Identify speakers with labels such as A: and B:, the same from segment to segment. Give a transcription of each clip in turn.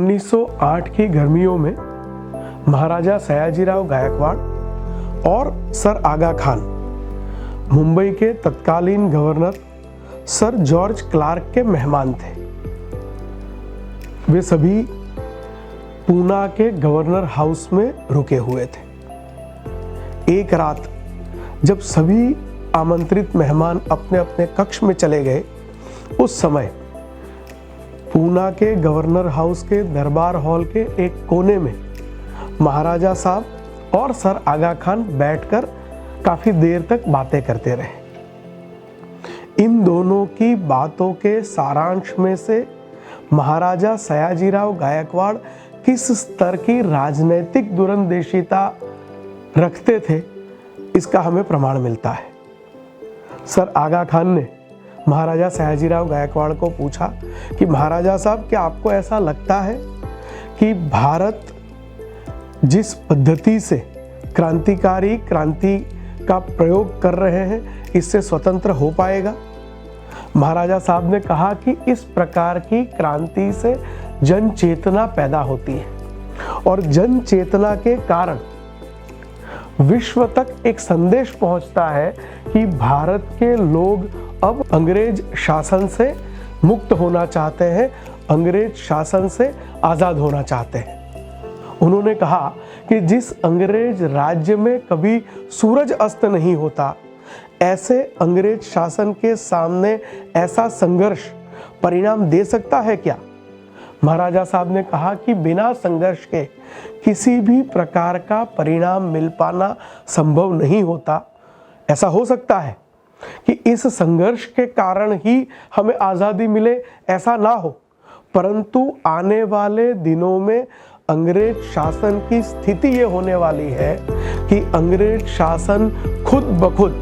A: 1908 की गर्मियों में महाराजा सयाजीराव गायकवाड़ और सर आगा खान मुंबई के तत्कालीन गवर्नर सर जॉर्ज क्लार्क के मेहमान थे। वे सभी पूना के गवर्नर हाउस में रुके हुए थे। एक रात जब सभी आमंत्रित मेहमान अपने अपने कक्ष में चले गए, उस समय पूना के गवर्नर हाउस के दरबार हॉल के एक कोने में महाराजा साहब और सर आगा खान बैठकर काफी देर तक बातें करते रहे। इन दोनों की बातों के सारांश में से महाराजा सयाजीराव गायकवाड़ किस स्तर की राजनैतिक दूरंदेशिता रखते थे, इसका हमें प्रमाण मिलता है। सर आगा खान ने महाराजा सयाजीराव गायकवाड़ को पूछा कि महाराजा साहब, क्या आपको ऐसा लगता है कि भारत जिस पद्धति से क्रांतिकारी क्रांति का प्रयोग कर रहे हैं, इससे स्वतंत्र हो पाएगा? महाराजा साहब ने कहा कि इस प्रकार की क्रांति से जन चेतना पैदा होती है और जन चेतना के कारण विश्व तक एक संदेश पहुंचता है कि भारत के लोग अब अंग्रेज शासन से मुक्त होना चाहते हैं, अंग्रेज शासन से आजाद होना चाहते हैं। उन्होंने कहा कि जिस अंग्रेज राज्य में कभी सूरज अस्त नहीं होता, ऐसे अंग्रेज शासन के सामने ऐसा संघर्ष परिणाम दे सकता है क्या? महाराजा साहब ने कहा कि बिना संघर्ष के किसी भी प्रकार का परिणाम मिल पाना संभव नहीं होता। ऐसा हो सकता है कि इस संघर्ष के कारण ही हमें आज़ादी मिले, ऐसा ना हो, परंतु आने वाले दिनों में अंग्रेज शासन की स्थिति ये होने वाली है कि अंग्रेज शासन खुद ब खुद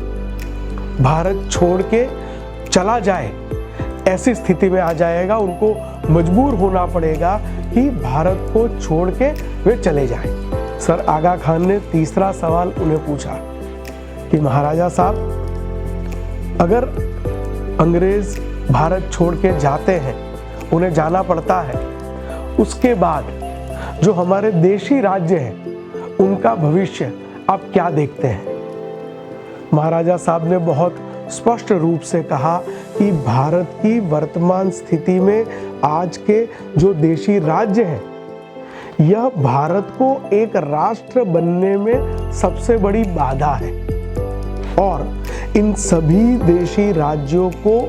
A: भारत छोड़ के चला जाए, ऐसी स्थिति में आ जाएगा। उनको मजबूर होना पड़ेगा कि भारत को छोड़ के वे चले जाएं। सर आगा खान ने तीसरा सवाल उन्हें पूछा कि महाराजा साहब, अगर अंग्रेज भारत छोड़ के जाते हैं, उन्हें जाना पड़ता है, उसके बाद जो हमारे देशी राज्य हैं, उनका भविष्य आप क्या देखते हैं? महाराजा साहब ने बहुत स्पष्ट रूप से कहा कि भारत की वर्तमान स्थिति में आज के जो देशी राज्य हैं, यह भारत को एक राष्ट्र बनने में सबसे बड़ी बाधा है और इन सभी देशी राज्यों को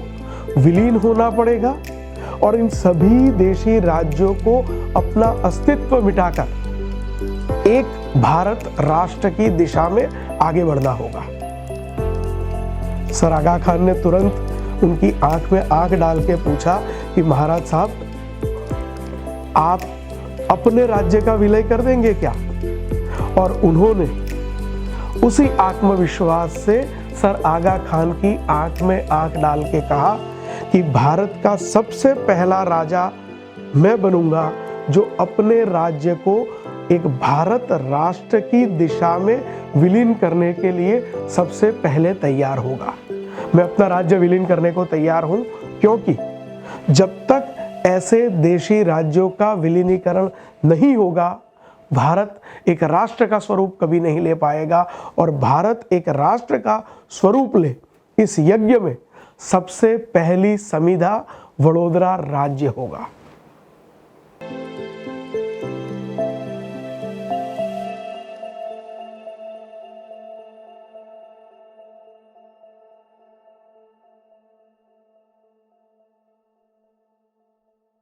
A: विलीन होना पड़ेगा और इन सभी देशी राज्यों को अपना अस्तित्व मिटाकर एक भारत राष्ट्र की दिशा में आगे बढ़ना होगा। सर आगा खान ने तुरंत उनकी आंख में आंख डाल के पूछा कि महाराज साहब, आप अपने राज्य का विलय कर देंगे क्या? और उन्होंने उसी आत्मविश्वास से सर आगा खान की आंख में आंख डाल के कहा कि भारत का सबसे पहला राजा मैं बनूंगा जो अपने राज्य को एक भारत राष्ट्र की दिशा में विलीन करने के लिए सबसे पहले तैयार होगा। मैं अपना राज्य विलीन करने को तैयार हूं, क्योंकि जब तक ऐसे देशी राज्यों का विलीनीकरण नहीं होगा, भारत एक राष्ट्र का स्वरूप कभी नहीं ले पाएगा और भारत एक राष्ट्र का स्वरूप ले, इस यज्ञ में सबसे पहली समिधा वडोदरा राज्य होगा।